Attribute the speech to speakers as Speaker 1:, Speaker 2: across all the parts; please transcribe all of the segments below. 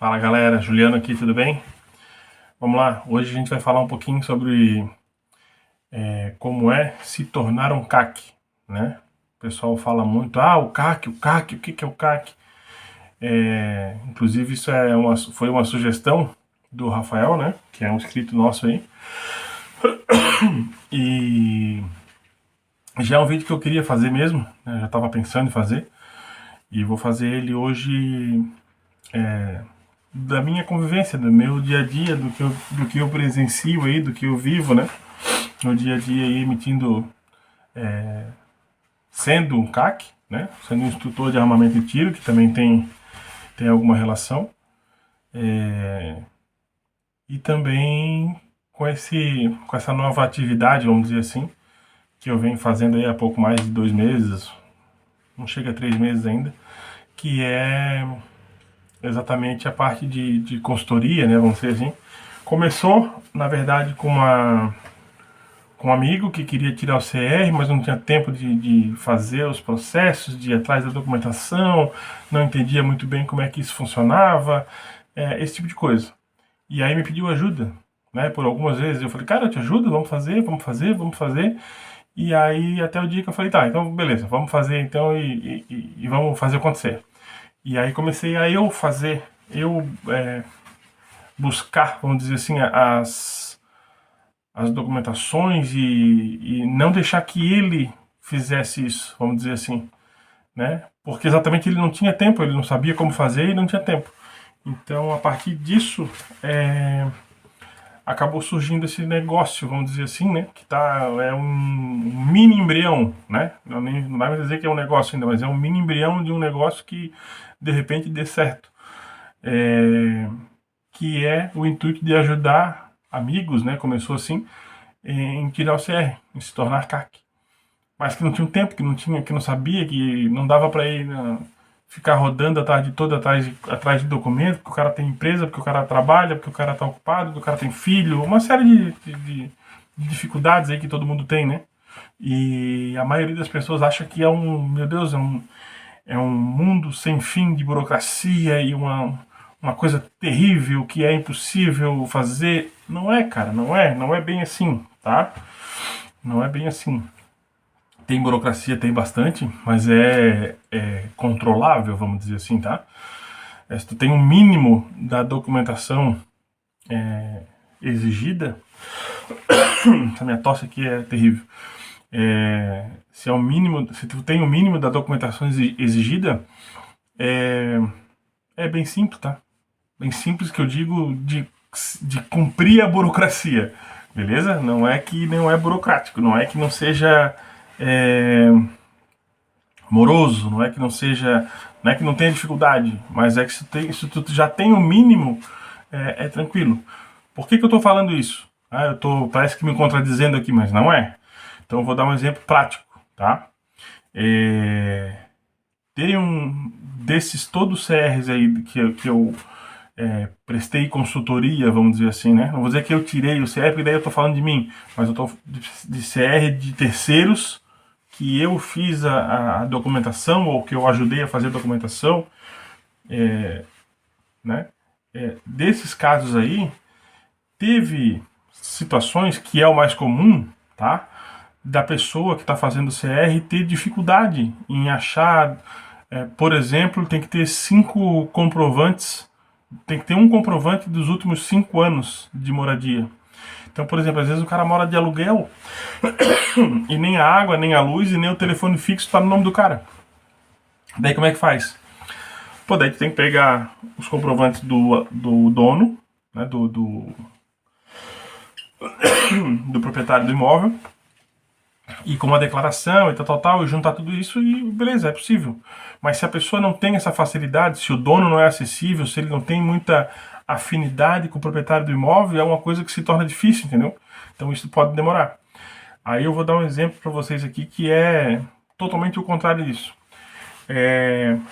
Speaker 1: Fala galera, Juliano aqui, tudo bem? Vamos lá, hoje a gente vai falar um pouquinho sobre como é se tornar um CAC, né? O pessoal fala muito, o CAC, o que que é o CAC? Inclusive isso foi uma sugestão do Rafael, né? Que é um inscrito nosso aí. E já é um vídeo que eu queria fazer mesmo, né? Já estava pensando em fazer. E vou fazer ele hoje da minha convivência, do meu dia a dia, do que eu presencio aí, do que eu vivo, né? No dia a dia aí emitindo, sendo um CAC, né? Sendo um instrutor de armamento e tiro, que também tem alguma relação, e também com essa nova atividade, vamos dizer assim, que eu venho fazendo aí há pouco mais de 2 meses, não chega a 3 meses ainda, que é exatamente a parte de consultoria, né? Vamos dizer assim. Começou, na verdade, com um amigo que queria tirar o CR, mas não tinha tempo de fazer os processos, de ir atrás da documentação, não entendia muito bem como é que isso funcionava, esse tipo de coisa. E aí me pediu ajuda, né? Por algumas vezes eu falei, cara, eu te ajudo, vamos fazer, vamos fazer, vamos fazer. E aí até o dia que eu falei, tá, então beleza, vamos fazer então e vamos fazer acontecer. E aí comecei a eu fazer, buscar, vamos dizer assim, as documentações e não deixar que ele fizesse isso, vamos dizer assim, né? Porque exatamente ele não tinha tempo, ele não sabia como fazer e não tinha tempo. Então, a partir disso, acabou surgindo esse negócio, vamos dizer assim, né? Que é um mini embrião, né? Não dá pra dizer que é um negócio ainda, mas é um mini embrião de um negócio que de repente dê certo. Que é o intuito de ajudar amigos, né? Começou assim, em tirar o CR, em se tornar CAC. Mas que não tinha um tempo, que não sabia, que não dava para ir ficar rodando a tarde toda atrás de documento, porque o cara tem empresa, porque o cara trabalha, porque o cara tá ocupado, porque o cara tem filho, uma série de dificuldades aí que todo mundo tem, né? E a maioria das pessoas acha que meu Deus, é um mundo sem fim de burocracia e uma coisa terrível que é impossível fazer. Não é, cara, não é bem assim, tá? Não é bem assim. Tem burocracia, tem bastante, mas é controlável, vamos dizer assim, tá? Se tu tem um mínimo da documentação exigida, essa minha tosse aqui é terrível. Se tu tem o mínimo da documentação exigida, é, é bem simples, tá? Bem simples que eu digo de cumprir a burocracia, beleza? Não é que não é burocrático, não é que não seja é, moroso, não é que não seja, não é que não tenha dificuldade, mas é que se tu já tem o mínimo, é tranquilo. Por que eu estou falando isso? Parece que me contradizendo aqui, mas não é. Então eu vou dar um exemplo prático, tá? Tem um desses todos CRs aí que eu prestei consultoria, vamos dizer assim, né? Não vou dizer que eu tirei o CR, porque daí eu estou falando de mim, mas eu estou de CR de terceiros que eu fiz a documentação ou que eu ajudei a fazer a documentação, né? Desses casos aí, teve situações que é o mais comum, tá? Da pessoa que está fazendo o CR ter dificuldade em achar, por exemplo, tem que ter 5 comprovantes, tem que ter um comprovante dos últimos 5 anos de moradia. Então, por exemplo, às vezes o cara mora de aluguel e nem a água, nem a luz e nem o telefone fixo está no nome do cara. Daí como é que faz? Pô, daí tu tem que pegar os comprovantes do dono, né, do proprietário do imóvel, e com uma declaração e tal, e juntar tudo isso e beleza, é possível. Mas se a pessoa não tem essa facilidade, se o dono não é acessível, se ele não tem muita afinidade com o proprietário do imóvel, é uma coisa que se torna difícil, entendeu? Então isso pode demorar. Aí eu vou dar um exemplo para vocês aqui que é totalmente o contrário disso.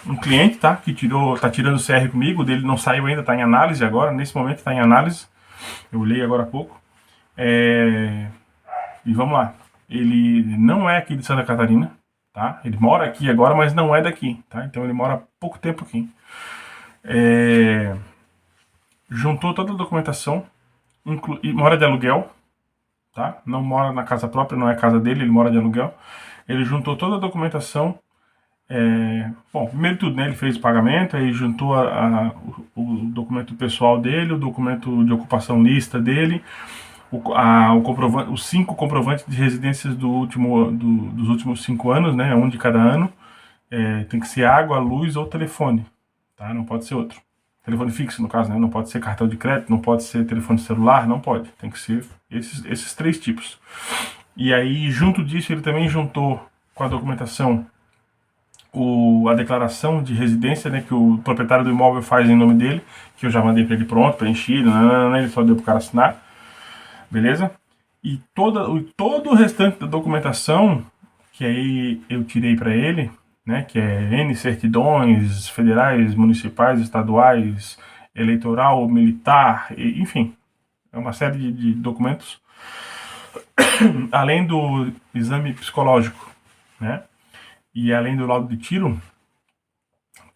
Speaker 1: Um cliente, tá, que tá tirando o CR comigo, dele não saiu ainda, tá em análise agora, nesse momento tá em análise. Eu olhei agora há pouco. E vamos lá. Ele não é aqui de Santa Catarina, tá? Ele mora aqui agora, mas não é daqui, tá? Então ele mora há pouco tempo aqui. juntou toda a documentação, e mora de aluguel, tá? Não mora na casa própria, não é casa dele, ele mora de aluguel. Ele juntou toda a documentação. Bom, primeiro de tudo, né, ele fez o pagamento, aí juntou o documento pessoal dele, o documento de ocupação lista dele, os 5 comprovantes de residências dos últimos 5 anos, né, um de cada ano. Tem que ser água, luz ou telefone, tá? Não pode ser outro. Telefone fixo, no caso, né? Não pode ser cartão de crédito, não pode ser telefone celular, não pode. Tem que ser esses 3 tipos. E aí, junto disso, ele também juntou com a documentação a declaração de residência, né, que o proprietário do imóvel faz em nome dele, que eu já mandei para ele pronto, preenchido, ele só deu para o cara assinar, beleza? E todo o restante da documentação, que aí eu tirei para ele, né, que é N certidões federais, municipais, estaduais, eleitoral, militar, enfim, é uma série de documentos, além do exame psicológico, né, e além do laudo de tiro,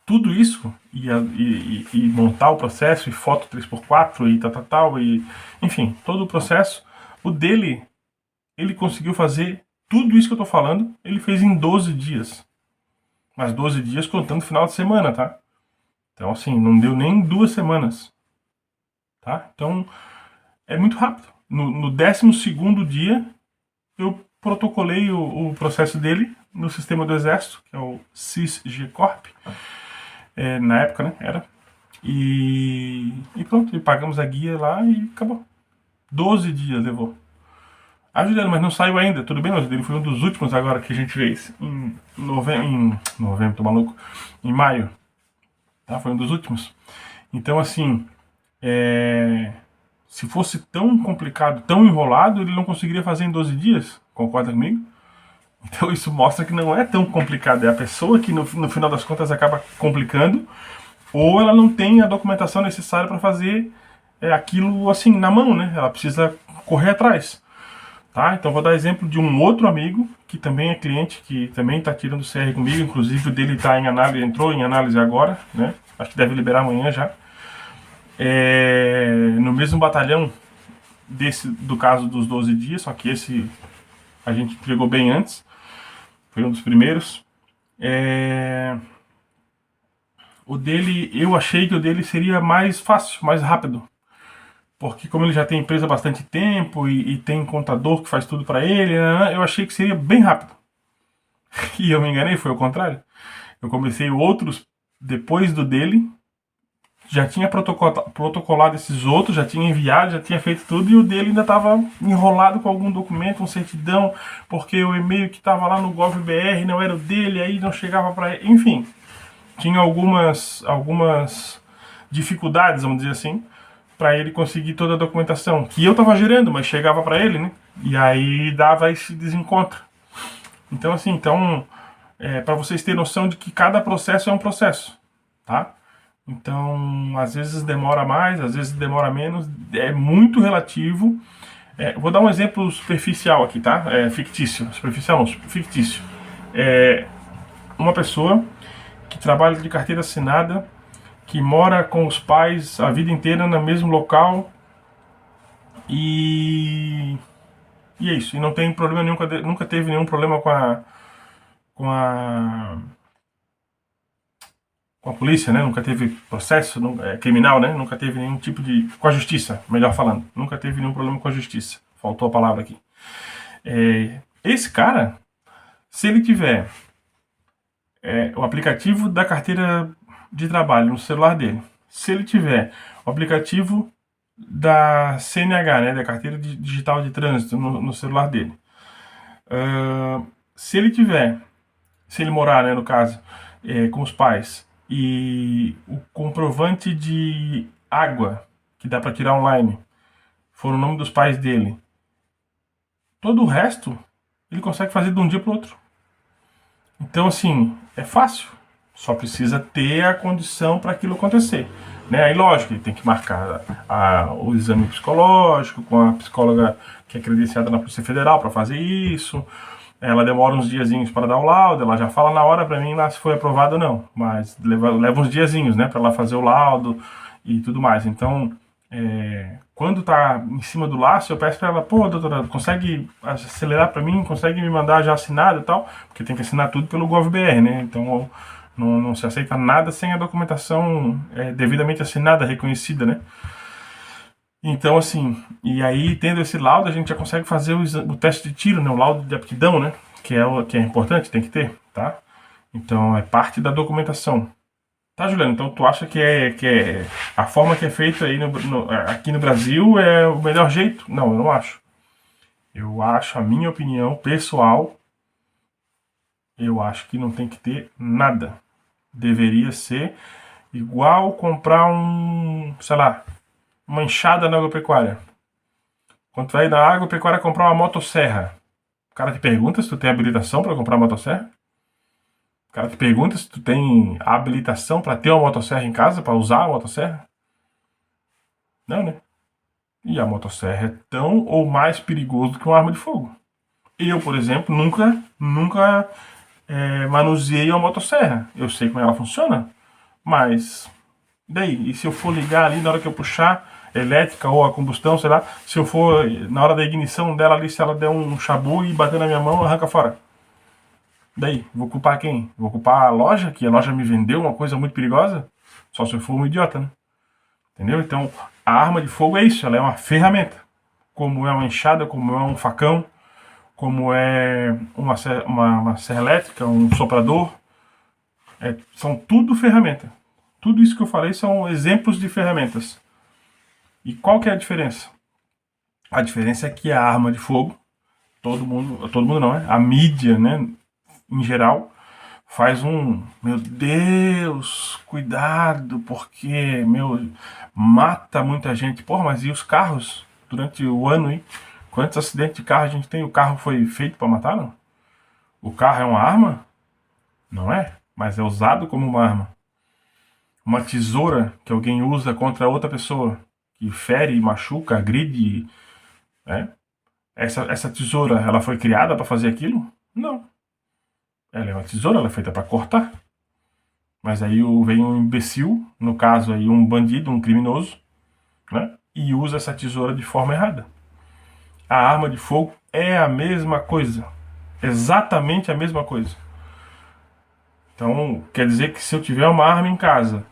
Speaker 1: tudo isso, e montar o processo, e foto 3x4, e tal, e enfim, todo o processo, o dele, ele conseguiu fazer tudo isso que eu tô falando, ele fez em 12 dias. Mas 12 dias contando final de semana, tá? Então, assim, não deu nem 2 semanas, tá? Então, é muito rápido. No 12º dia, eu protocolei o processo dele no sistema do Exército, que é o CISG-Corp, na época, né, era. E pronto, e pagamos a guia lá e acabou. 12 dias levou. Ah, Juliano, mas não saiu ainda. Tudo bem, mas ele foi um dos últimos agora que a gente fez. Em novembro, tô maluco. Em maio. Tá? Foi um dos últimos. Então, assim, se fosse tão complicado, tão enrolado, ele não conseguiria fazer em 12 dias. Concorda comigo? Então isso mostra que não é tão complicado. É a pessoa que no final das contas acaba complicando, ou ela não tem a documentação necessária para fazer aquilo assim na mão, né? Ela precisa correr atrás. Tá? Então vou dar exemplo de um outro amigo que também é cliente, que também está tirando o CR comigo, inclusive o dele tá em análise, entrou em análise agora, né? Acho que deve liberar amanhã já. No mesmo batalhão do caso dos 12 dias, só que esse a gente entregou bem antes, foi um dos primeiros. O dele, eu achei que o dele seria mais fácil, mais rápido, porque como ele já tem empresa há bastante tempo e tem contador que faz tudo para ele, né, eu achei que seria bem rápido. E eu me enganei, foi o contrário. Eu comecei outros depois do dele, já tinha protocolado esses outros, já tinha enviado, já tinha feito tudo, e o dele ainda estava enrolado com algum documento, uma certidão, porque o e-mail que estava lá no GovBR não era o dele, aí não chegava para ele, enfim. Tinha algumas dificuldades, vamos dizer assim, para ele conseguir toda a documentação que eu estava gerando, mas chegava para ele, né? E aí dava esse desencontro. Então, assim, para vocês terem noção de que cada processo é um processo, tá? Então, às vezes demora mais, às vezes demora menos, é muito relativo. Vou dar um exemplo superficial aqui, tá? Fictício, superficial não, fictício. Uma pessoa que trabalha de carteira assinada, que mora com os pais a vida inteira no mesmo local e é isso. E não tem problema nenhum, nunca teve nenhum problema com a com a polícia, né? Nunca teve processo criminal, né? Nunca teve nenhum tipo de... com a justiça, melhor falando. Nunca teve nenhum problema com a justiça. Faltou a palavra aqui. Esse cara, se ele tiver o aplicativo da carteira de trabalho no celular dele, se ele tiver o aplicativo da CNH, né? Da carteira digital de trânsito no celular dele, se ele morar, né, no caso, com os pais, e o comprovante de água, que dá para tirar online, for o nome dos pais dele, todo o resto ele consegue fazer de um dia para o outro. Então, assim, é fácil. Só precisa ter a condição para aquilo acontecer. Né? Aí, lógico, ele tem que marcar o exame psicológico com a psicóloga que é credenciada na Polícia Federal para fazer isso. Ela demora uns diazinhos para dar o laudo, ela já fala na hora para mim lá se foi aprovado ou não, mas leva uns diazinhos, né, para ela fazer o laudo e tudo mais. Então, Quando tá em cima do laço, eu peço para ela, pô, doutora, consegue acelerar para mim, consegue me mandar já assinado e tal, porque tem que assinar tudo pelo GovBR, né? Então não se aceita nada sem a documentação devidamente assinada, reconhecida, né? Então, assim, e aí, tendo esse laudo, a gente já consegue fazer o teste de tiro, né? O laudo de aptidão, né? Que é importante, tem que ter, tá? Então, é parte da documentação. Tá, Juliano? Então, tu acha que a forma que é feita aí aqui no Brasil é o melhor jeito? Não, eu não acho. Eu acho, a minha opinião pessoal, eu acho que não tem que ter nada. Deveria ser igual comprar sei lá, uma enxada na agropecuária. Quando tu vai na agropecuária comprar uma motosserra, o cara te pergunta se tu tem habilitação para comprar uma motosserra. O cara te pergunta se tu tem habilitação para ter uma motosserra em casa, para usar a motosserra. Não, né? E a motosserra é tão ou mais perigoso do que uma arma de fogo. Eu, por exemplo, nunca manuseei uma motosserra. Eu sei como ela funciona, mas daí, e se eu for ligar ali na hora que eu puxar elétrica ou a combustão, sei lá, se eu for na hora da ignição dela ali, se ela der um chabu e bater na minha mão, arranca fora. Daí, vou culpar quem? Vou culpar a loja, que a loja me vendeu uma coisa muito perigosa? Só se eu for um idiota, né? Entendeu? Então, a arma de fogo é isso, ela é uma ferramenta. Como é uma enxada, como é um facão, como é uma serra elétrica, um soprador. São tudo ferramenta. Tudo isso que eu falei são exemplos de ferramentas. E qual que é a diferença? A diferença é que a arma de fogo, todo mundo não, é? A mídia, né, em geral, faz meu Deus, cuidado, porque, mata muita gente. Porra, mas e os carros durante o ano, hein? Quantos acidentes de carro a gente tem? O carro foi feito para matar, não? O carro é uma arma? Não é, mas é usado como uma arma. Uma tesoura que alguém usa contra outra pessoa, que fere, machuca, agride, né? Essa tesoura, ela foi criada para fazer aquilo? Não. Ela é uma tesoura, ela é feita para cortar. Mas aí vem um imbecil, no caso aí um bandido, um criminoso, né? E usa essa tesoura de forma errada. A arma de fogo é a mesma coisa. Exatamente a mesma coisa. Então, quer dizer que se eu tiver uma arma em casa,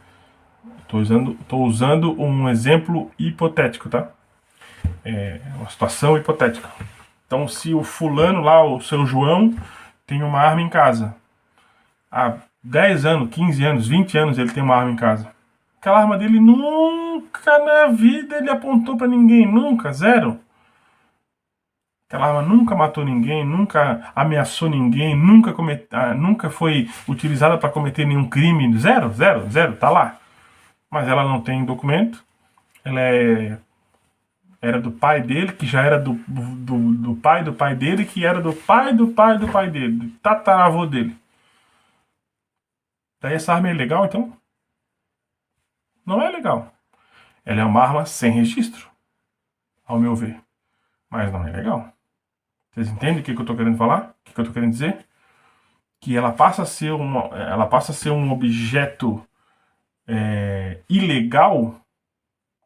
Speaker 1: tô usando um exemplo hipotético, tá? Uma situação hipotética. Então, se o fulano lá, o seu João, tem uma arma em casa, há 10 anos, 15 anos, 20 anos ele tem uma arma em casa. Aquela arma dele nunca na vida ele apontou para ninguém, nunca, zero. Aquela arma nunca matou ninguém, nunca ameaçou ninguém, nunca foi utilizada para cometer nenhum crime, zero, zero, zero, tá lá. Mas ela não tem documento, ela era do pai dele, que já era do pai do pai dele, que era do pai do pai do pai dele, do tataravô dele. Daí essa arma é legal, então? Não é legal. Ela é uma arma sem registro, ao meu ver. Mas não é legal. Vocês entendem o que eu estou querendo falar? O que eu estou querendo dizer? Que ela passa a ser um objeto ilegal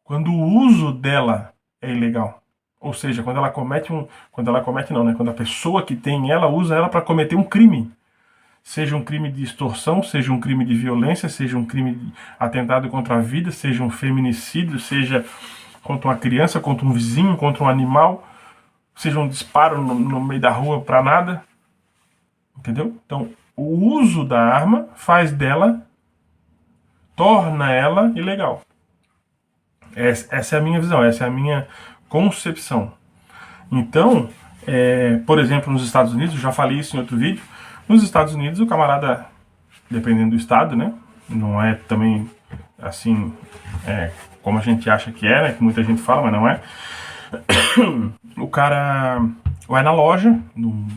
Speaker 1: quando o uso dela é ilegal. Ou seja, quando ela comete não, né? Quando a pessoa que tem ela usa ela para cometer um crime. Seja um crime de extorsão, seja um crime de violência, seja um crime de atentado contra a vida, seja um feminicídio, seja contra uma criança, contra um vizinho, contra um animal, seja um disparo no meio da rua para nada. Entendeu? Então, o uso da arma torna ela ilegal. Essa é a minha visão, essa é a minha concepção. Então, por exemplo, nos Estados Unidos, eu já falei isso em outro vídeo, nos Estados Unidos o camarada, dependendo do estado, né, não é também assim como a gente acha que é, né, que muita gente fala, mas não é. O cara vai na loja, no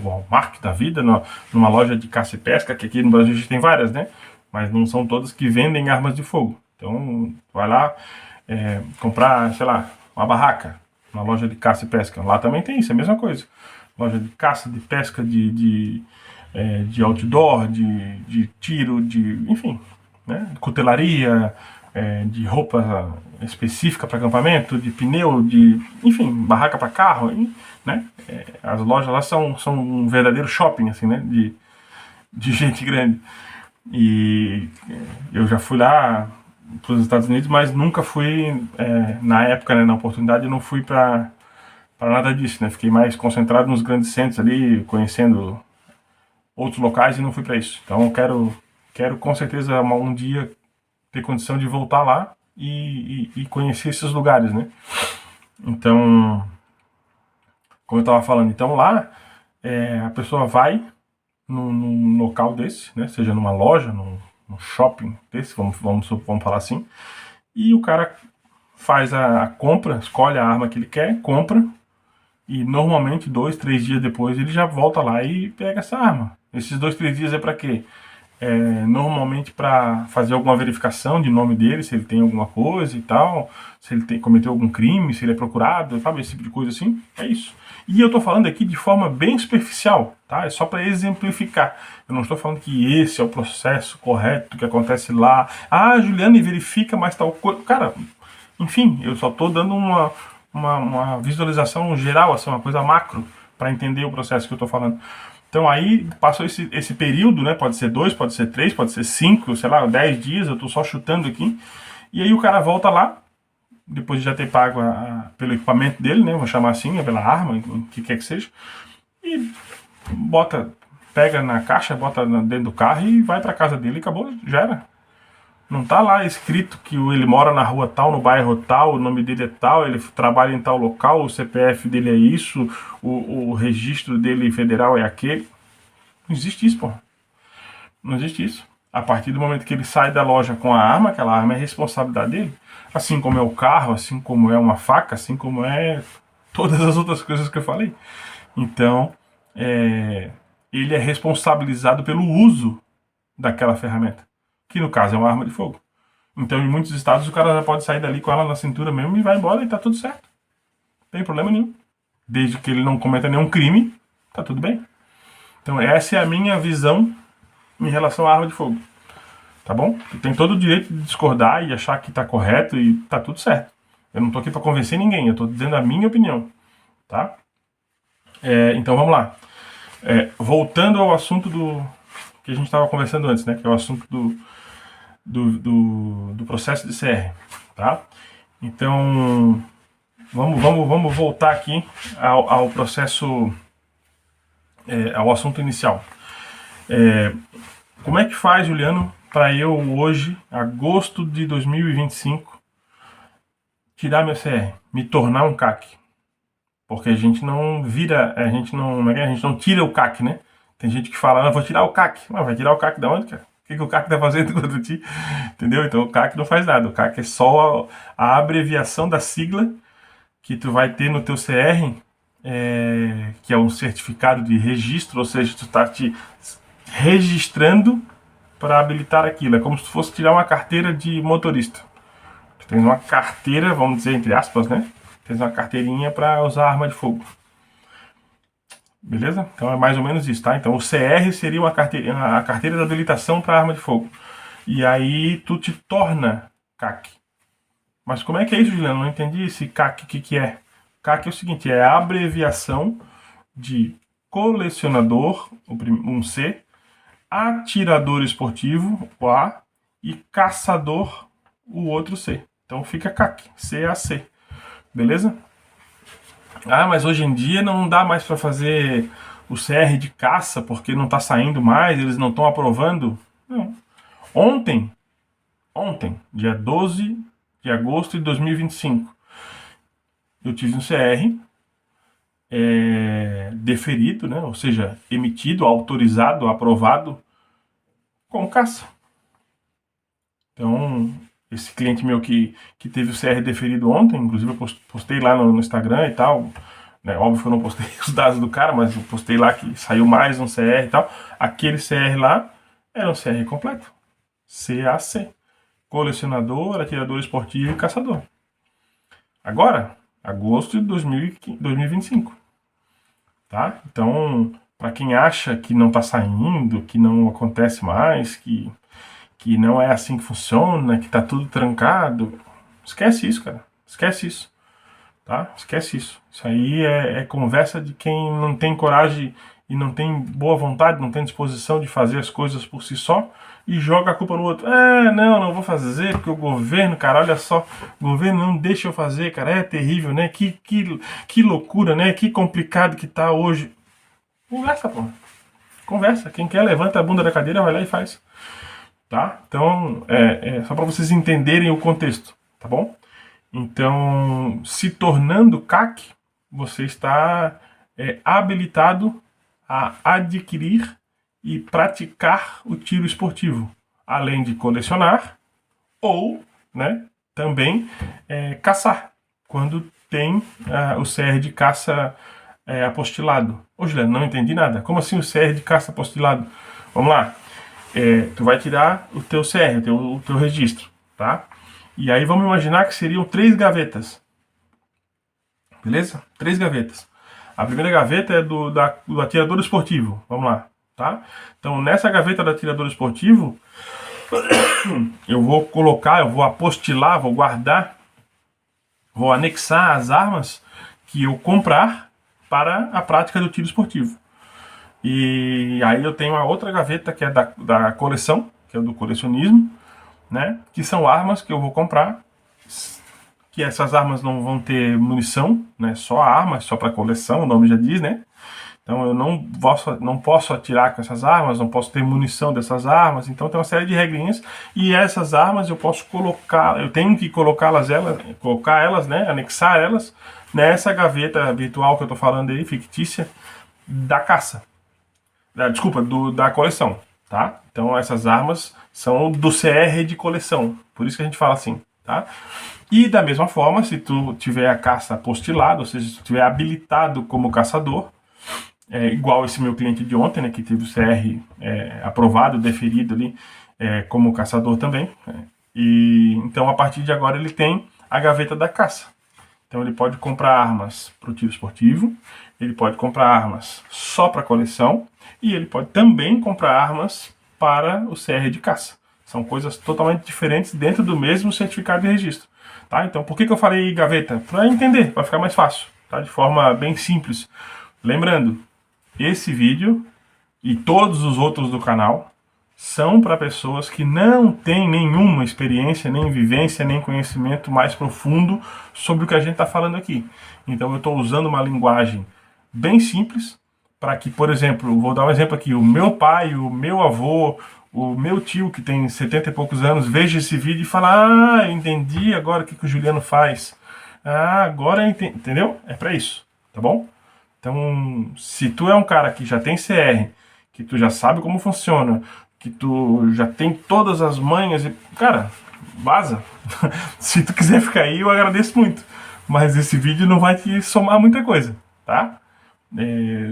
Speaker 1: Walmart da vida, numa loja de caça e pesca, que aqui no Brasil a gente tem várias, né, mas não são todas que vendem armas de fogo. Então, vai lá comprar, sei lá, uma barraca, uma loja de caça e pesca. Lá também tem isso, é a mesma coisa. Loja de caça, de pesca, de outdoor, de tiro, enfim, né? Cutelaria, de roupa específica para acampamento, de pneu, de, enfim, barraca para carro, né? As lojas lá são um verdadeiro shopping, assim, né? De gente grande. E eu já fui lá para os Estados Unidos, mas nunca fui, na época, né, na oportunidade, eu não fui para nada disso, né? Fiquei mais concentrado nos grandes centros ali, conhecendo outros locais e não fui para isso. Então eu quero com certeza um dia ter condição de voltar lá e conhecer esses lugares, né? Então, como eu estava falando, então lá a pessoa vai num local desse, né? Seja numa loja, num shopping desse, vamos falar assim, e o cara faz a compra, escolhe a arma que ele quer, compra, e normalmente 2, 3 dias depois ele já volta lá e pega essa arma. Esses 2, 3 dias é para quê? Normalmente para fazer alguma verificação de nome dele, se ele tem alguma coisa e tal, se ele cometeu algum crime, se ele é procurado, sabe, esse tipo de coisa assim. É isso. E eu tô falando aqui de forma bem superficial, tá? É só para exemplificar. Eu não estou falando que esse é o processo correto que acontece lá. Ah, Juliane, verifica mais tal coisa. Cara, enfim, eu só tô dando uma visualização geral, assim, uma coisa macro, para entender o processo que eu tô falando. Então aí passou esse período, né? Pode ser 2, pode ser 3, pode ser 5, sei lá, 10 dias, eu tô só chutando aqui. E aí o cara volta lá, depois de já ter pago pelo equipamento dele, né? Vou chamar assim, pela arma, o que quer que seja. E pega na caixa, bota dentro do carro e vai pra casa dele e acabou, já era. Não tá lá escrito que ele mora na rua tal, no bairro tal, o nome dele é tal, ele trabalha em tal local, o CPF dele é isso, o registro dele federal é aquele. Não existe isso, porra. Não existe isso. A partir do momento que ele sai da loja com a arma, aquela arma é responsabilidade dele. Assim como é o carro, assim como é uma faca, assim como é todas as outras coisas que eu falei. Então, ele é responsabilizado pelo uso daquela ferramenta, que no caso é uma arma de fogo. Então, em muitos estados, o cara já pode sair dali com ela na cintura mesmo e vai embora e tá tudo certo. Não tem problema nenhum. Desde que ele não cometa nenhum crime, tá tudo bem. Então, essa é a minha visão em relação à arma de fogo. Tá bom? Tu tem todo o direito de discordar e achar que tá correto e tá tudo certo. Eu não tô aqui para convencer ninguém, eu tô dizendo a minha opinião. Tá? Então, vamos lá. Voltando ao assunto que a gente estava conversando antes, né? Que é o assunto do processo de CR, tá? Então, vamos voltar aqui ao processo, ao assunto inicial. Como é que faz, Juliano, para eu hoje, agosto de 2025, tirar meu CR, me tornar um CAC? Porque a gente não vira, a gente não tira o CAC, né? Tem gente que fala, vou tirar o CAC. Mas vai tirar o CAC de onde, cara? O que o CAC tá fazendo contra ti? Entendeu? Então o CAC não faz nada. O CAC é só a abreviação da sigla que tu vai ter no teu CR, que é um certificado de registro, ou seja, tu está te registrando para habilitar aquilo. É como se tu fosse tirar uma carteira de motorista. Tu tens uma carteira, vamos dizer entre aspas, né? Tens uma carteirinha para usar arma de fogo. Beleza? Então é mais ou menos isso, tá? Então o CR seria a carteira de habilitação para arma de fogo. E aí tu te torna CAC. Mas como é que é isso, Juliano? Não entendi esse CAC, o que é? CAC é o seguinte, é a abreviação de colecionador, um C, atirador esportivo, o A, e caçador, o outro C. Então fica CAC, CAC. Beleza? Ah, mas hoje em dia não dá mais para fazer o CR de caça porque não está saindo mais, eles não estão aprovando. Não. Ontem, dia 12 de agosto de 2025, eu tive um CR deferido, né? Ou seja, emitido, autorizado, aprovado com caça. Então, esse cliente meu que teve o CR deferido ontem, inclusive eu postei lá no Instagram e tal, né? Óbvio que eu não postei os dados do cara, mas eu postei lá que saiu mais um CR e tal. Aquele CR lá era um CR completo. CAC. Colecionador, atirador esportivo e caçador. Agora, agosto de 2025. Tá? Então, para quem acha que não está saindo, que não acontece mais, que que não é assim que funciona, que tá tudo trancado. Esquece isso, cara. Esquece isso, tá? Esquece isso. Isso aí é conversa de quem não tem coragem e não tem boa vontade, não tem disposição de fazer as coisas por si só e joga a culpa no outro. Não vou fazer porque o governo, cara, olha só, o governo não deixa eu fazer, cara, é terrível, né? Que loucura, né? Que complicado que tá hoje. Conversa, pô. Conversa. Quem quer, levanta a bunda da cadeira, vai lá e faz. Tá? Então, só para vocês entenderem o contexto, tá bom? Então, se tornando CAC, você está habilitado a adquirir e praticar o tiro esportivo, além de colecionar ou, né, também caçar, quando tem o CR de caça apostilado. Ô, Juliano, não entendi nada. Como assim o CR de caça apostilado? Vamos lá. Tu vai tirar o teu CR, o teu registro, tá? E aí vamos imaginar que seriam 3 gavetas. Beleza? 3 gavetas. A primeira gaveta é do atirador esportivo. Vamos lá, tá? Então nessa gaveta do atirador esportivo, eu vou apostilar, vou guardar, vou anexar as armas que eu comprar para a prática do tiro esportivo. E aí eu tenho a outra gaveta que é da coleção, que é do colecionismo, né? Que são armas que eu vou comprar, que essas armas não vão ter munição, né? Só a arma, só para coleção, o nome já diz, né? Então eu não posso atirar com essas armas, não posso ter munição dessas armas, então tem uma série de regrinhas e essas armas eu posso colocar, eu tenho que colocar elas, né? Anexar elas nessa gaveta virtual que eu tô falando aí, fictícia, da caça. Desculpa, da coleção, tá? Então essas armas são do CR de coleção, por isso que a gente fala assim, tá? E da mesma forma, se tu tiver a caça apostilada, ou seja, se tu tiver habilitado como caçador, igual esse meu cliente de ontem, né, que teve o CR aprovado, deferido ali, como caçador também, e então a partir de agora ele tem a gaveta da caça. Então ele pode comprar armas para o tiro esportivo, ele pode comprar armas só para coleção e ele pode também comprar armas para o CR de caça. São coisas totalmente diferentes dentro do mesmo certificado de registro. Tá? Então por que eu falei gaveta? Para entender, para ficar mais fácil, tá? De forma bem simples. Lembrando, esse vídeo e todos os outros do canal são para pessoas que não têm nenhuma experiência, nem vivência, nem conhecimento mais profundo sobre o que a gente está falando aqui. Então eu estou usando uma linguagem bem simples para que, por exemplo, vou dar um exemplo aqui, o meu pai, o meu avô, o meu tio que tem 70 e poucos anos veja esse vídeo e fala: entendi agora o que o Juliano faz. Agora eu entendi. Entendeu? É para isso, tá bom? Então, se tu é um cara que já tem CR, que tu já sabe como funciona, que tu já tem todas as manhas, cara, vaza. Se tu quiser ficar aí, eu agradeço muito. Mas esse vídeo não vai te somar muita coisa, tá?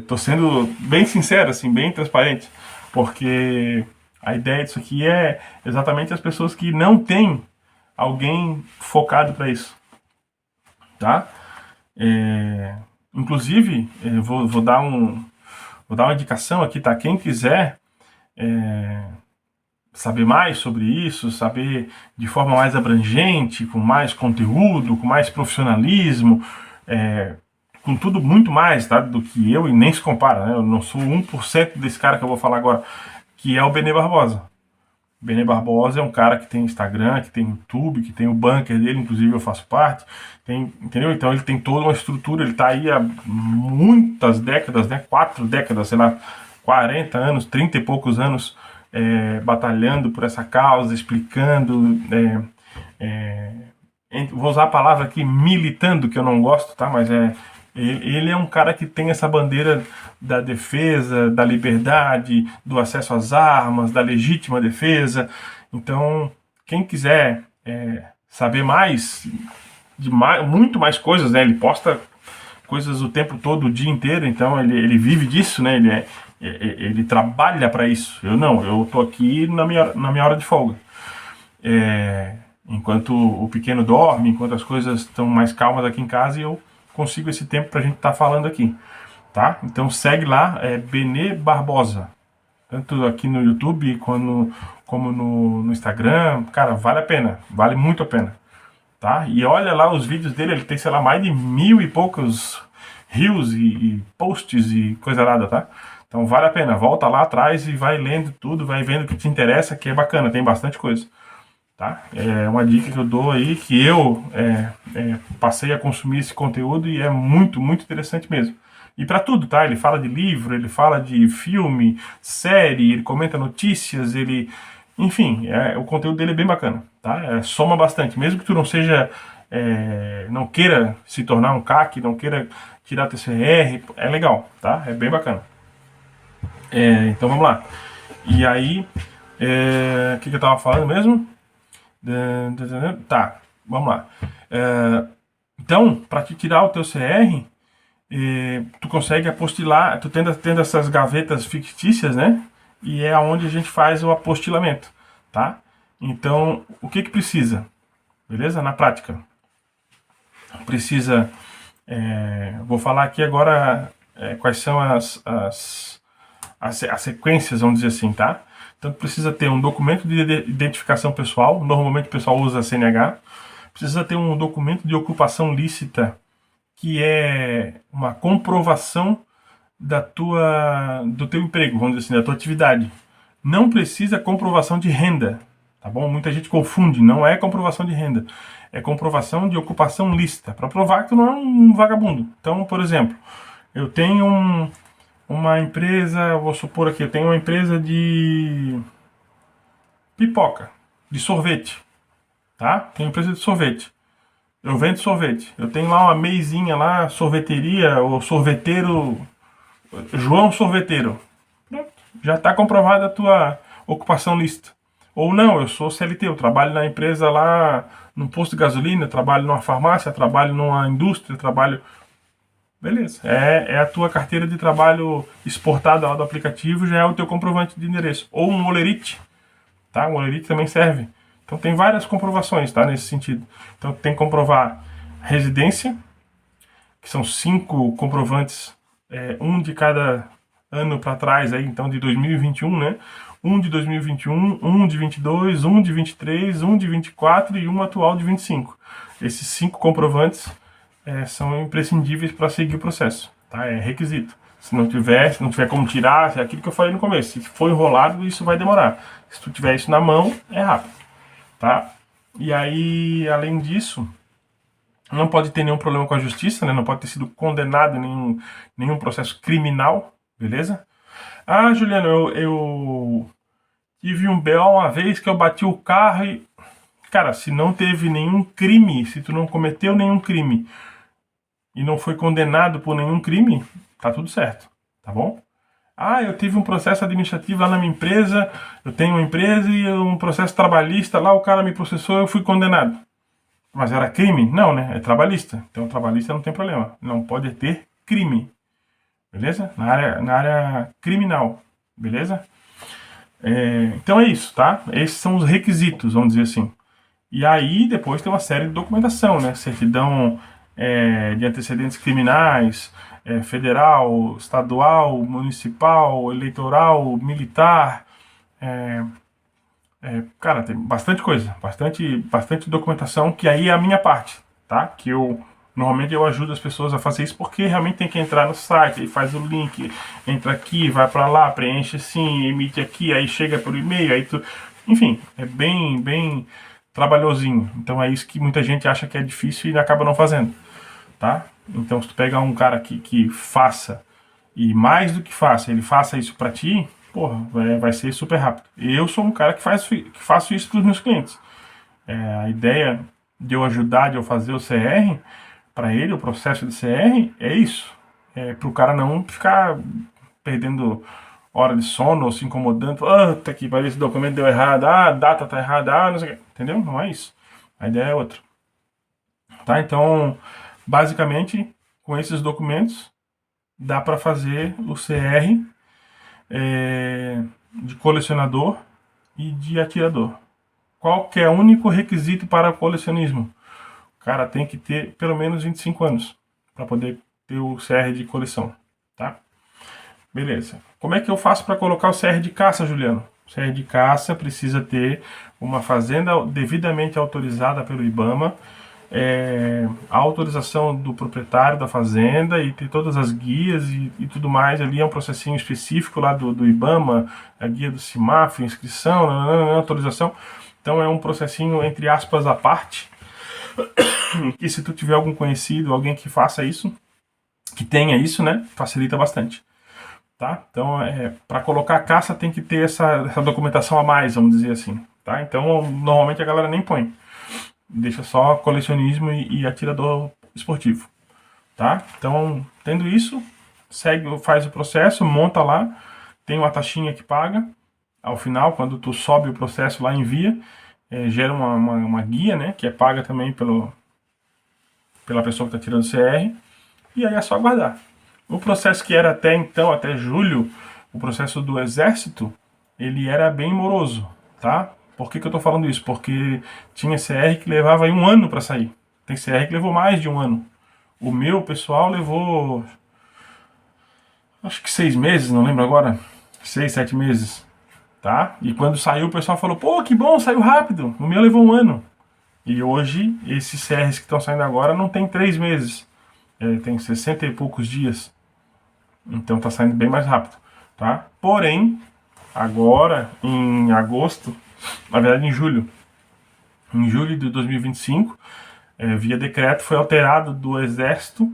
Speaker 1: Tô sendo bem sincero, assim, bem transparente, porque a ideia disso aqui é exatamente as pessoas que não têm alguém focado para isso, tá? Inclusive, vou dar uma indicação aqui, tá? Quem quiser saber mais sobre isso, saber de forma mais abrangente, com mais conteúdo, com mais profissionalismo, com tudo muito mais, tá, do que eu, e nem se compara, né? Eu não sou 1% desse cara que eu vou falar agora, que é o Benê Barbosa. O Benê Barbosa é um cara que tem Instagram, que tem YouTube, que tem o bunker dele, inclusive eu faço parte, entendeu? Então ele tem toda uma estrutura, ele está aí há muitas décadas, né? 4 décadas, sei lá, 40 anos, 30 e poucos anos, batalhando por essa causa, explicando, vou usar a palavra aqui, militando, que eu não gosto, tá? Mas ele é um cara que tem essa bandeira da defesa, da liberdade, do acesso às armas, da legítima defesa. Então, quem quiser saber mais, muito mais coisas, né? Ele posta coisas o tempo todo, o dia inteiro, então ele vive disso, né? Ele trabalha para isso. Eu tô aqui na minha hora de folga. Enquanto o pequeno dorme, enquanto as coisas estão mais calmas aqui em casa, eu consigo esse tempo pra gente estar falando aqui, tá? Então segue lá, Benê Barbosa, tanto aqui no YouTube como no Instagram. Cara, vale a pena, vale muito a pena, tá? E olha lá os vídeos dele, ele tem, sei lá, mais de 1000 e poucos reels e posts e coisa nada, tá? Então vale a pena, volta lá atrás e vai lendo tudo, vai vendo o que te interessa, que é bacana, tem bastante coisa, tá? É uma dica que eu dou aí, que eu passei a consumir esse conteúdo e é muito, muito interessante mesmo. E para tudo, tá? Ele fala de livro, ele fala de filme, série, ele comenta notícias, ele... Enfim, o conteúdo dele é bem bacana, tá? Soma bastante. Mesmo que tu não seja... não queira se tornar um CAC, não queira tirar TCR, é legal, tá? É bem bacana. Então vamos lá. E aí, o que eu tava falando mesmo? Tá, vamos lá. Então, para te tirar o teu CR, tu consegue apostilar, tu tendo essas gavetas fictícias, né? E é onde a gente faz o apostilamento, tá? Então, o que precisa? Beleza? Na prática. Precisa, vou falar aqui agora quais são as sequências, vamos dizer assim, tá? Então, precisa ter um documento de identificação pessoal, normalmente o pessoal usa CNH. Precisa ter um documento de ocupação lícita, que é uma comprovação do teu emprego, vamos dizer assim, da tua atividade. Não precisa comprovação de renda, tá bom? Muita gente confunde, não é comprovação de renda, é comprovação de ocupação lícita, para provar que tu não é um vagabundo. Então, por exemplo, eu tenho uma empresa, vou supor aqui, eu tenho uma empresa de pipoca, de sorvete, tá? Tenho empresa de sorvete. Eu vendo sorvete. Eu tenho lá uma meizinha lá, sorveteria, ou sorveteiro, João Sorveteiro. Pronto. Já está comprovada a tua ocupação lícita. Ou não, eu sou CLT, eu trabalho na empresa lá, num posto de gasolina, eu trabalho numa farmácia, eu trabalho numa indústria, eu trabalho... Beleza. É a tua carteira de trabalho exportada lá do aplicativo, já é o teu comprovante de endereço. Ou um olerite, tá? Um olerite também serve. Então tem várias comprovações, tá? Nesse sentido. Então tem que comprovar residência, que são 5 comprovantes, um de cada ano para trás, aí, então de 2021, né? Um de 2021, um de 22, um de 23, um de 24 e um atual de 25. Esses 5 comprovantes são imprescindíveis para seguir o processo, tá? É requisito. Se não tiver como tirar, é aquilo que eu falei no começo. Se for enrolado, isso vai demorar. Se tu tiver isso na mão, é rápido, tá? E aí, além disso, não pode ter nenhum problema com a justiça, né? Não pode ter sido condenado em nenhum processo criminal, beleza? Ah, Juliano, eu tive um BO uma vez que eu bati o carro e... Cara, se não teve nenhum crime, se tu não cometeu nenhum crime e não foi condenado por nenhum crime, tá tudo certo, tá bom? Ah, eu tive um processo administrativo lá na minha empresa, eu tenho uma empresa e um processo trabalhista lá, o cara me processou e eu fui condenado. Mas era crime? Não, né? É trabalhista. Então, trabalhista não tem problema. Não pode ter crime. Beleza? Na área criminal. Beleza? Então é isso, tá? Esses são os requisitos, vamos dizer assim. E aí, depois tem uma série de documentação, né? Certidão de antecedentes criminais, federal, estadual, municipal, eleitoral, militar. Cara, tem bastante coisa, bastante documentação, que aí é a minha parte, tá? Que normalmente eu ajudo as pessoas a fazer isso porque realmente tem que entrar no site, aí faz o link, entra aqui, vai para lá, preenche assim, emite aqui, aí chega por e-mail, aí tu... Enfim, é bem trabalhosinho. Então é isso que muita gente acha que é difícil e acaba não fazendo, tá? Então se tu pegar um cara que faça, e mais do que faça, ele faça isso para ti, porra, vai ser super rápido. Eu sou um cara que faço isso para os meus clientes. A ideia de eu ajudar, de eu fazer o CR, para ele, o processo de CR, é isso. Para o cara não ficar perdendo hora de sono ou se incomodando. Tá aqui, parece esse documento deu errado, a data tá errada, não sei o que. Entendeu? Não é isso. A ideia é outra. Tá? Então, basicamente, com esses documentos, dá para fazer o CR de colecionador e de atirador. Qual que é o único requisito para o colecionismo? O cara tem que ter pelo menos 25 anos para poder ter o CR de coleção, tá? Beleza. Como é que eu faço para colocar o CR de caça, Juliano? O CR de caça precisa ter uma fazenda devidamente autorizada pelo IBAMA, a autorização do proprietário da fazenda e ter todas as guias e tudo mais. Ali é um processinho específico lá do IBAMA, a guia do CIMAF, inscrição, nananana, autorização. Então é um processinho, entre aspas, à parte, que se tu tiver algum conhecido, alguém que faça isso, que tenha isso, né, facilita bastante. Tá? Então, para colocar a caça tem que ter essa documentação a mais, vamos dizer assim. Tá? Então, normalmente a galera nem põe. Deixa só colecionismo e atirador esportivo. Tá? Então, tendo isso, segue, faz o processo, monta lá, tem uma taxinha que paga. Ao final, quando tu sobe o processo lá, envia, gera uma guia, né, que é paga também pela pessoa que está tirando o CR. E aí é só aguardar. O processo que era até então, até julho, o processo do Exército, ele era bem moroso, tá? Por que eu tô falando isso? Porque tinha CR que levava aí um ano para sair. Tem CR que levou mais de um ano. O meu pessoal levou, acho que 6 meses, não lembro agora. 6, 7 meses, tá? E quando saiu, o pessoal falou, pô, que bom, saiu rápido. O meu levou um ano. E hoje, esses CRs que estão saindo agora não tem 3 meses. Tem 60 e poucos dias. Então tá saindo bem mais rápido, tá? Porém, agora em agosto, na verdade em julho de 2025, via decreto foi alterado do Exército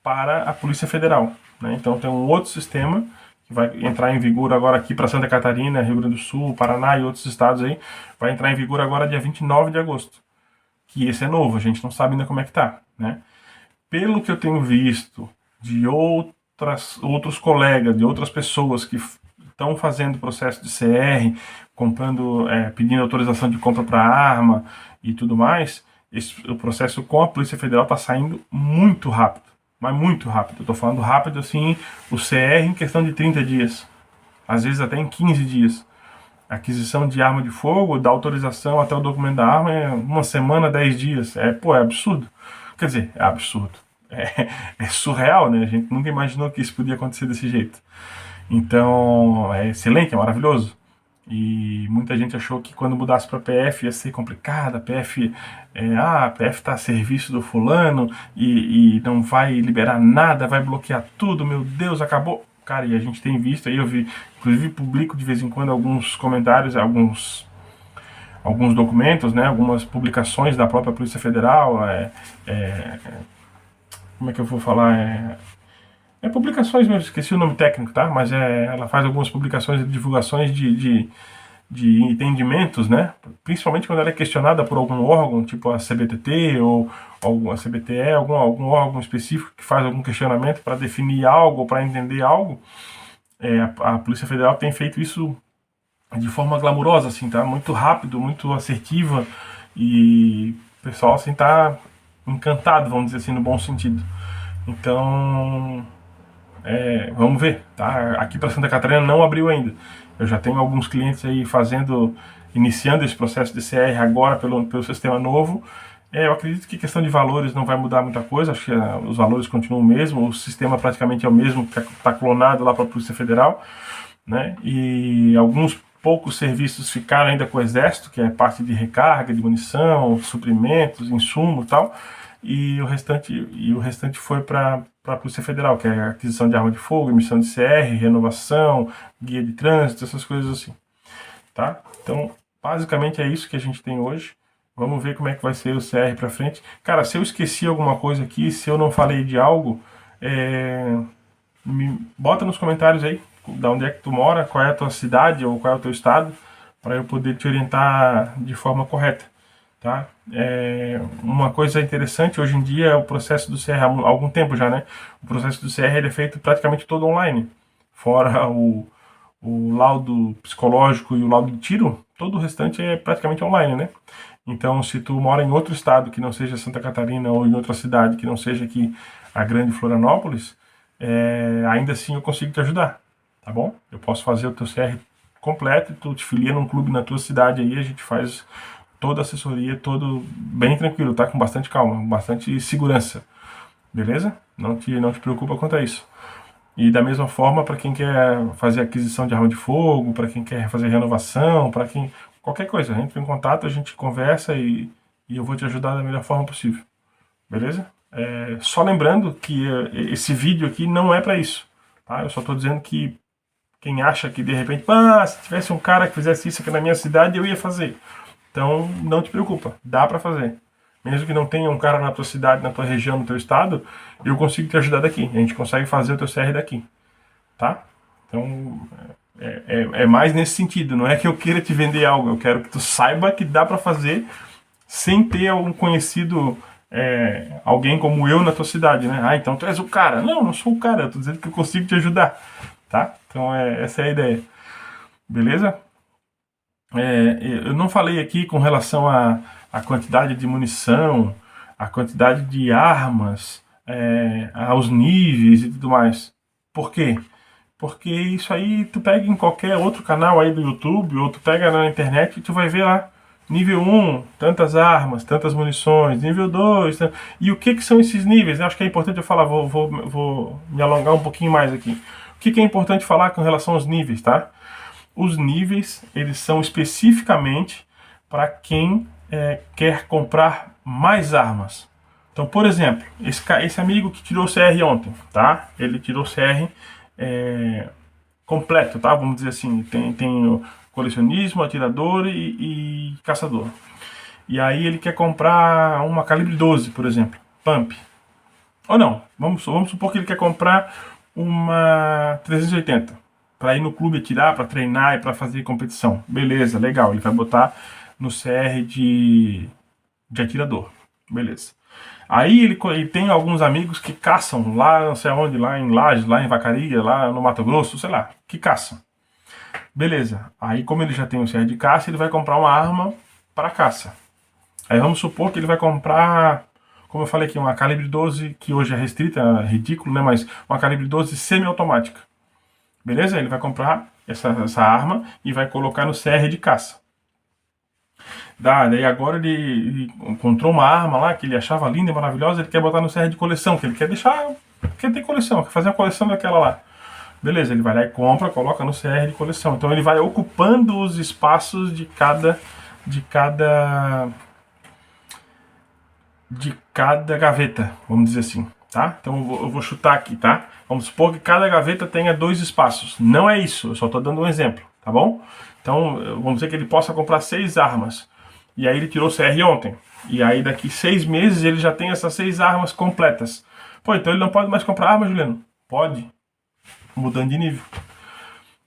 Speaker 1: para a Polícia Federal, né? Então tem um outro sistema que vai entrar em vigor agora aqui para Santa Catarina, Rio Grande do Sul, Paraná e outros estados aí, vai entrar em vigor agora dia 29 de agosto. Que esse é novo, a gente não sabe ainda como é que tá, né? Pelo que eu tenho visto de outros colegas, de outras pessoas que estão fazendo processo de CR, comprando, pedindo autorização de compra para arma e tudo mais, o processo com a Polícia Federal está saindo muito rápido, mas muito rápido. Eu estou falando rápido assim, o CR em questão de 30 dias, às vezes até em 15 dias. A aquisição de arma de fogo, da autorização até o documento da arma é uma semana, 10 dias. É absurdo. Quer dizer, é absurdo. É surreal, né? A gente nunca imaginou que isso podia acontecer desse jeito. Então, é excelente, é maravilhoso. E muita gente achou que quando mudasse para PF ia ser complicado. A PF, a PF está a serviço do fulano e não vai liberar nada, vai bloquear tudo. Meu Deus, acabou. Cara, e a gente tem visto aí, eu vi, inclusive publico de vez em quando alguns comentários, alguns documentos, né, algumas publicações da própria Polícia Federal, como é que eu vou falar? Publicações mesmo, esqueci o nome técnico, tá? Mas ela faz algumas publicações e divulgações de entendimentos, né? Principalmente quando ela é questionada por algum órgão, tipo a CBTT ou a CBTE, algum órgão específico que faz algum questionamento para definir algo, para entender algo. A Polícia Federal tem feito isso de forma glamurosa, assim, tá? Muito rápido, muito assertiva e o pessoal, assim, tá encantado, vamos dizer assim, no bom sentido. Então, vamos ver, tá? Aqui para Santa Catarina não abriu ainda. Eu já tenho alguns clientes aí iniciando esse processo de CR agora pelo sistema novo. Eu acredito que questão de valores não vai mudar muita coisa, acho que os valores continuam o mesmo, o sistema praticamente é o mesmo, que está clonado lá para a Polícia Federal, né? E alguns poucos serviços ficaram ainda com o Exército, que é parte de recarga, de munição, suprimentos, insumos e tal, e o restante foi para a Polícia Federal, que é a aquisição de arma de fogo, emissão de CR, renovação, guia de trânsito, essas coisas assim, tá? Então, basicamente é isso que a gente tem hoje. Vamos ver como é que vai ser o CR para frente. Cara, se eu esqueci alguma coisa aqui, se eu não falei de algo, me bota nos comentários aí, da onde é que tu mora, qual é a tua cidade ou qual é o teu estado, para eu poder te orientar de forma correta, tá? Uma coisa interessante hoje em dia é o processo do CR, há algum tempo já, né? O processo do CR ele é feito praticamente todo online, fora o laudo psicológico e o laudo de tiro, todo o restante é praticamente online, né? Então, se tu mora em outro estado que não seja Santa Catarina ou em outra cidade que não seja aqui a grande Florianópolis, ainda assim eu consigo te ajudar, tá bom? Eu posso fazer o teu CR completo e tu te filia num clube na tua cidade aí, a gente faz toda a assessoria, todo bem tranquilo, tá? Com bastante calma, bastante segurança, beleza? Não te preocupa quanto a isso. E da mesma forma, para quem quer fazer aquisição de arma de fogo, para quem quer fazer renovação, para quem. Qualquer coisa, entra em contato, a gente conversa e eu vou te ajudar da melhor forma possível. Beleza? Só lembrando que esse vídeo aqui não é para isso. Tá? Eu só estou dizendo que quem acha que de repente, se tivesse um cara que fizesse isso aqui na minha cidade, eu ia fazer. Então não te preocupa, dá para fazer. Mesmo que não tenha um cara na tua cidade, na tua região, no teu estado, eu consigo te ajudar daqui. A gente consegue fazer o teu CR daqui, tá? Então é mais nesse sentido. Não é que eu queira te vender algo, eu quero que tu saiba que dá para fazer sem ter algum conhecido, alguém como eu na tua cidade, né? Então tu és o cara. Não, não sou o cara. Eu tô dizendo que eu consigo te ajudar, tá? Então essa é a ideia. Beleza? Eu não falei aqui com relação à quantidade de munição, a quantidade de armas, aos níveis e tudo mais. Por quê? Porque isso aí tu pega em qualquer outro canal aí do YouTube, ou tu pega na internet e tu vai ver lá. Nível 1, tantas armas, tantas munições. Nível 2, e o que são esses níveis? Eu acho que é importante eu falar, vou me alongar um pouquinho mais aqui. O que é importante falar com relação aos níveis, tá? Os níveis, eles são especificamente para quem quer comprar mais armas. Então, por exemplo, esse amigo que tirou o CR ontem, tá? Ele tirou o CR completo, tá? Vamos dizer assim, tem o colecionismo, atirador e caçador. E aí ele quer comprar uma calibre 12, por exemplo, pump. Ou não, vamos supor que ele quer comprar uma 380 para ir no clube atirar, para treinar e para fazer competição. Beleza, legal. Ele vai botar no CR de atirador. Beleza. Aí ele tem alguns amigos que caçam lá, não sei onde, lá em Lages, lá em Vacaria, lá no Mato Grosso, sei lá, que caçam. Beleza. Aí como ele já tem o CR de caça, ele vai comprar uma arma para caça. Aí vamos supor que ele vai comprar, como eu falei aqui, uma calibre 12, que hoje é restrita, é ridículo, né? Mas uma calibre 12 semi-automática. Beleza? Ele vai comprar essa arma e vai colocar no CR de caça. Daí agora ele encontrou uma arma lá que ele achava linda e maravilhosa, ele quer botar no CR de coleção, que ele quer deixar, quer ter coleção, quer fazer a coleção daquela lá. Beleza, ele vai lá e compra, coloca no CR de coleção. Então ele vai ocupando os espaços de cada gaveta, vamos dizer assim, tá? Então eu vou chutar aqui, tá? Vamos supor que cada gaveta tenha 2 espaços. Não é isso, eu só estou dando um exemplo, tá bom? Então vamos dizer que ele possa comprar 6 armas. E aí ele tirou o CR ontem. E aí daqui 6 meses ele já tem essas 6 armas completas. Pô, então ele não pode mais comprar arma, Juliano? Pode, mudando de nível.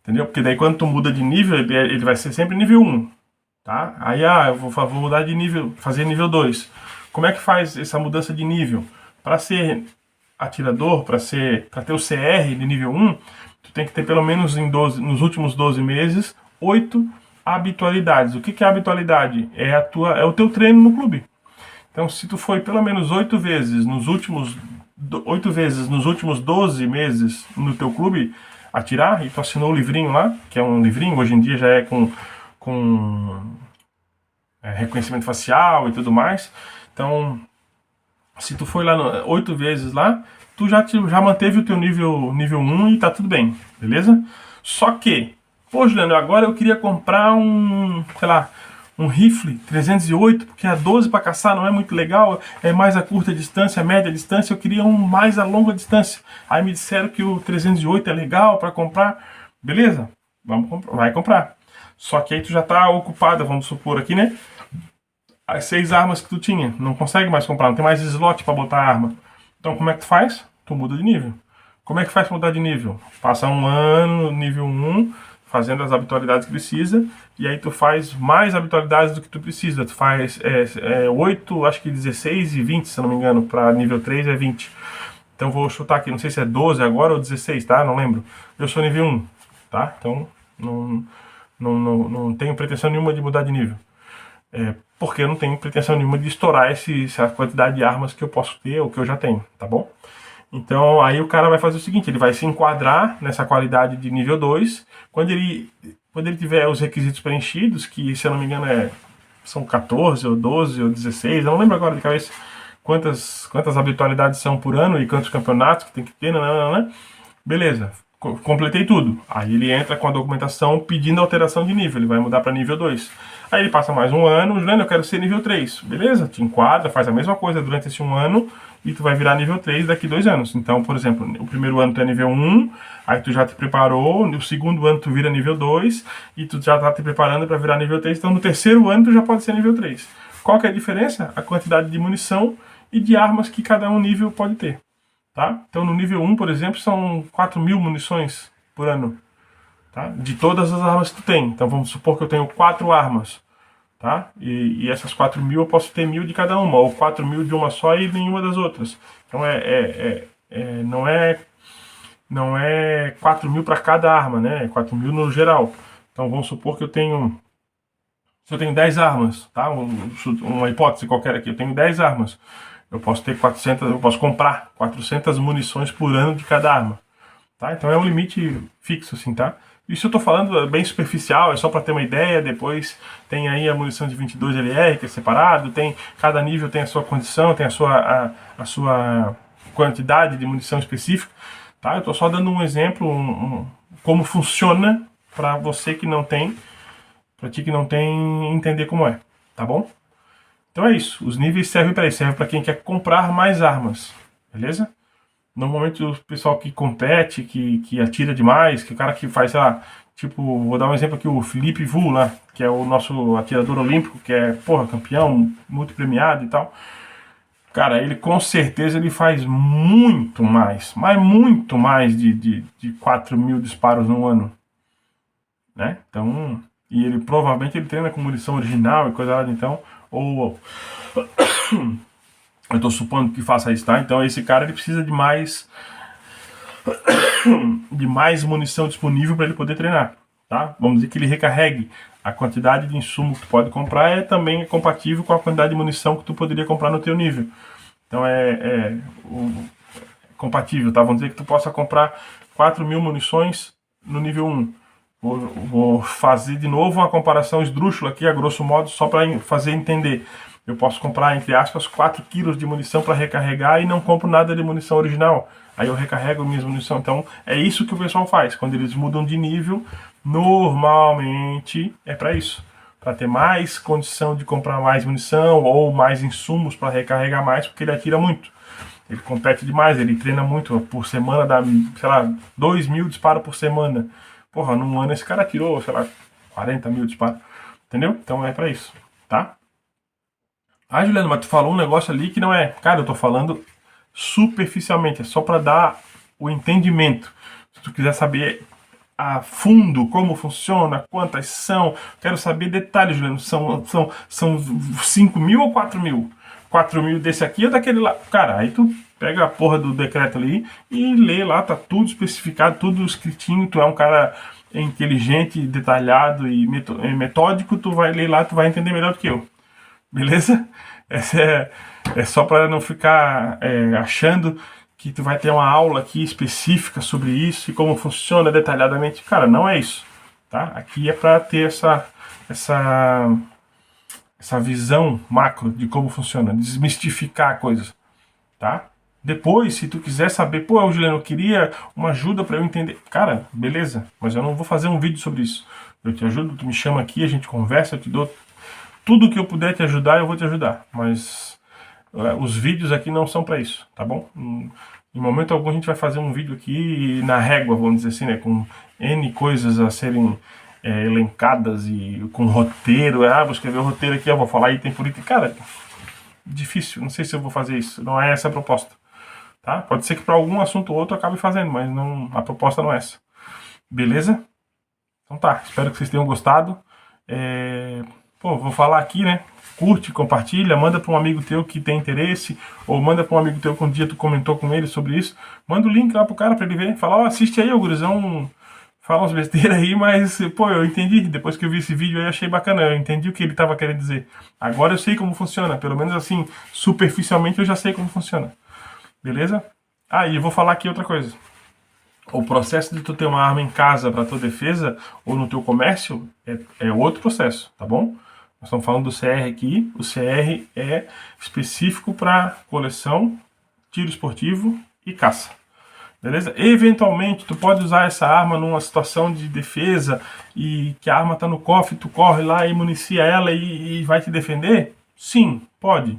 Speaker 1: Entendeu? Porque daí quando tu muda de nível, ele vai ser sempre nível 1. Tá? Aí eu vou mudar de nível, fazer nível 2. Como é que faz essa mudança de nível? Para ser atirador, para ter o CR de nível 1, tu tem que ter pelo menos nos últimos 12 meses 8 habitualidades. O que é habitualidade? É o teu treino no clube. Então, se tu foi pelo menos 8 vezes nos últimos 12 meses no teu clube atirar, e tu assinou o livrinho lá, que é um livrinho, hoje em dia já é com reconhecimento facial e tudo mais. Então, se tu foi lá 8 vezes lá, tu já manteve o teu nível 1 e tá tudo bem, beleza? Só que, pô, Juliano, agora eu queria comprar um rifle 308, porque a 12 para caçar não é muito legal, é mais a curta distância, a média distância, eu queria um mais a longa distância. Aí me disseram que o 308 é legal para comprar, beleza? Vai comprar. Só que aí tu já tá ocupada, vamos supor aqui, né? As 6 armas que tu tinha, não consegue mais comprar, não tem mais slot para botar arma. Então como é que tu faz? Tu muda de nível. Como é que faz para mudar de nível? Passa um ano no nível 1, fazendo as habitualidades que precisa, e aí tu faz mais habitualidades do que tu precisa. Tu faz 8, acho que 16 e 20, se eu não me engano, para nível 3 é 20. Então vou chutar aqui, não sei se é 12 agora ou 16, tá? Não lembro. Eu sou nível 1, tá? Então não tenho pretensão nenhuma de mudar de nível. Porque eu não tenho pretensão nenhuma de estourar essa quantidade de armas que eu posso ter ou que eu já tenho, tá bom? Então aí o cara vai fazer o seguinte, ele vai se enquadrar nessa qualidade de nível 2, quando ele tiver os requisitos preenchidos, que se eu não me engano são 14 ou 12 ou 16, eu não lembro agora de cabeça quantas habitualidades são por ano e quantos campeonatos que tem que ter, né? Beleza, completei tudo. Aí ele entra com a documentação pedindo alteração de nível, ele vai mudar para nível 2. Aí ele passa mais um ano, Juliano, eu quero ser nível 3. Beleza, te enquadra, faz a mesma coisa durante esse um ano e tu vai virar nível 3 daqui 2 anos. Então, por exemplo, o primeiro ano tu é nível 1, aí tu já te preparou, no segundo ano tu vira nível 2 e tu já tá te preparando para virar nível 3. Então no terceiro ano tu já pode ser nível 3. Qual que é a diferença? A quantidade de munição e de armas que cada um nível pode ter. Tá? Então no nível 1, por exemplo, são 4.000 munições por ano. Tá? De todas as armas que tu tem. Então vamos supor que eu tenho 4 armas. Tá? E essas 4.000 eu posso ter 1.000 de cada uma, ou 4.000 de uma só e nenhuma das outras. Então não é 4.000 para cada arma, né? É 4.000 no geral. Então vamos supor que se eu tenho 10 armas, tá? Uma hipótese qualquer aqui, eu tenho 10 armas. Eu posso ter 400, eu posso comprar 400 munições por ano de cada arma, tá? Então é um limite fixo, assim, tá? Isso eu tô falando bem superficial, é só para ter uma ideia. Depois tem aí a munição de 22 LR, que é separado, cada nível tem a sua condição, tem a sua quantidade de munição específica, tá? Eu tô só dando um exemplo, como funciona para você que não tem, para ti que não tem, entender como é, tá bom? Então é isso, os níveis servem para isso, servem para quem quer comprar mais armas, beleza? Normalmente o pessoal que compete, que atira demais, que o cara que faz, sei lá, tipo, vou dar um exemplo aqui, o Felipe Vu, lá, que é o nosso atirador olímpico, que é, porra, campeão, muito premiado e tal. Cara, ele com certeza ele faz muito mais, mas muito mais de 4.000 disparos no ano, né? Então, e ele provavelmente ele treina com munição original e coisa lá, então, ou eu estou supondo que faça isso, tá? Então esse cara ele precisa de mais munição disponível para ele poder treinar, tá? Vamos dizer que ele recarregue. A quantidade de insumo que tu pode comprar é também compatível com a quantidade de munição que tu poderia comprar no teu nível. Então é compatível, tá? Vamos dizer que tu possa comprar 4.000 munições no nível 1. Vou fazer de novo uma comparação esdrúxula aqui, a grosso modo, só para fazer entender. Eu posso comprar, entre aspas, 4 quilos de munição para recarregar e não compro nada de munição original. Aí eu recarrego minhas munição. Então é isso que o pessoal faz. Quando eles mudam de nível, normalmente é para isso. Para ter mais condição de comprar mais munição ou mais insumos para recarregar mais, porque ele atira muito. Ele compete demais, ele treina muito. Por semana dá, sei lá, 2.000 disparos por semana. Porra, num ano esse cara tirou, sei lá, 40.000 disparos. Entendeu? Então é pra isso, tá? Ah, Juliano, mas tu falou um negócio ali que não é. Cara, eu tô falando superficialmente, é só pra dar o entendimento. Se tu quiser saber a fundo como funciona, quantas são, quero saber detalhes, Juliano. São 5.000 ou 4.000? 4.000 desse aqui ou daquele lá? Cara, aí tu pega a porra do decreto ali e lê lá, tá tudo especificado, tudo escritinho. Tu é um cara inteligente, detalhado e metódico, tu vai ler lá, tu vai entender melhor do que eu. Beleza? Essa é só para não ficar achando que tu vai ter uma aula aqui específica sobre isso e como funciona detalhadamente. Cara, não é isso, tá? Aqui é para ter essa visão macro de como funciona, desmistificar coisas, tá? Depois, se tu quiser saber, pô, Juliano, eu queria uma ajuda para eu entender. Cara, beleza, mas eu não vou fazer um vídeo sobre isso. Eu te ajudo, tu me chama aqui, a gente conversa, eu te dou tudo que eu puder te ajudar, eu vou te ajudar. Mas os vídeos aqui não são para isso, tá bom? Em momento algum a gente vai fazer um vídeo aqui na régua, vamos dizer assim, né? Com N coisas a serem elencadas e com roteiro. Vou escrever o roteiro aqui, eu vou falar item por item. Cara, difícil, não sei se eu vou fazer isso. Não é essa a proposta, tá? Pode ser que para algum assunto ou outro eu acabe fazendo, mas não, a proposta não é essa. Beleza? Então tá, espero que vocês tenham gostado. Pô, vou falar aqui, né? Curte, compartilha, manda para um amigo teu que tem interesse, ou manda para um amigo teu que um dia tu comentou com ele sobre isso. Manda o link lá pro cara para ele ver. Fala, assiste aí, o gurizão fala umas besteiras aí, mas, pô, eu entendi. Depois que eu vi esse vídeo aí, achei bacana. Eu entendi o que ele tava querendo dizer. Agora eu sei como funciona. Pelo menos assim, superficialmente eu já sei como funciona. Beleza? E eu vou falar aqui outra coisa. O processo de tu ter uma arma em casa para tua defesa ou no teu comércio é outro processo, tá bom? Nós estamos falando do CR aqui. O CR é específico para coleção, tiro esportivo e caça. Beleza? Eventualmente, tu pode usar essa arma numa situação de defesa e que a arma tá no cofre, tu corre lá e municia ela e vai te defender? Sim, pode.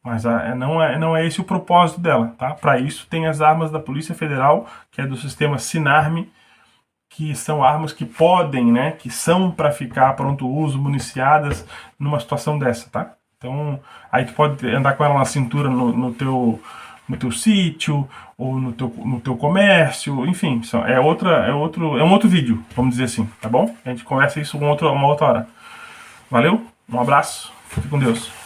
Speaker 1: Mas não é esse o propósito dela, tá? Para isso tem as armas da Polícia Federal, que é do sistema Sinarme, que são armas que podem, né, que são para ficar pronto uso, municiadas numa situação dessa, tá? Então, aí tu pode andar com ela na cintura no teu sítio ou no teu comércio, enfim, é um outro vídeo, vamos dizer assim, tá bom? A gente conversa isso uma outra hora. Valeu, um abraço, fique com Deus.